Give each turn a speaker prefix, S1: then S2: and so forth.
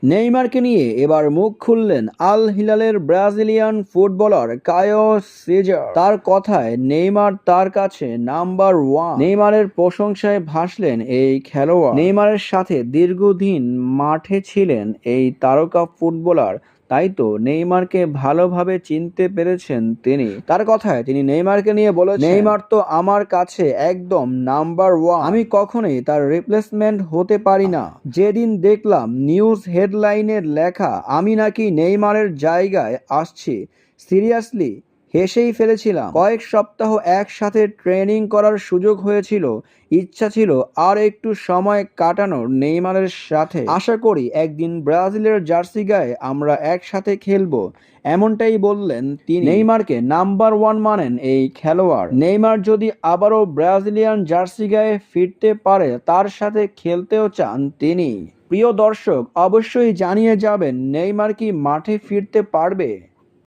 S1: নেইমারকে নিয়ে এবার মুখ খুললেন আল হিলালের ব্রাজিলিয়ান ফুটবলার কায়ো সিজার। তার কথায় নেইমার তার কাছে নাম্বার ওয়ান। নেইমারের প্রশংসায় ভাসলেন এই খেলোয়াড়। নেইমারের সাথে দীর্ঘদিন মাঠে ছিলেন এই তারকা ফুটবলার, তাই তো নেইমারকে ভালোভাবে চিনতে পেরেছেন তিনি। তার কথায় তিনি নেইমারকে নিয়ে বলেছেন, নেইমার তো আমার কাছে একদম নাম্বার ওয়ান, আমি কখনোই তার রিপ্লেসমেন্ট হতে পারি না। যেদিন দেখলাম নিউজ হেডলাইনের লেখা আমি নাকি নেইমারের জায়গায় আসছি, সিরিয়াসলি হেসেই ফেলেছিলাম। কয়েক সপ্তাহ একসাথে ট্রেনিং করার সুযোগ হয়েছিল, ইচ্ছা ছিল আর একটু সময় কাটানোর নেইমারের সাথে। আশা করি একদিন ব্রাজিলের জার্সি গায়ে আমরা একসাথে খেলবো, এমনটাই বললেন তিনি। নেইমারকে নাম্বার ওয়ান মানেন এই খেলোয়াড়। নেইমার যদি আবারও ব্রাজিলিয়ান জার্সি গায়ে ফিরতে পারে, তার সাথে খেলতেও চান তিনি। প্রিয় দর্শক, অবশ্যই জানিয়ে যাবেন নেইমার কি মাঠে ফিরতে পারবে।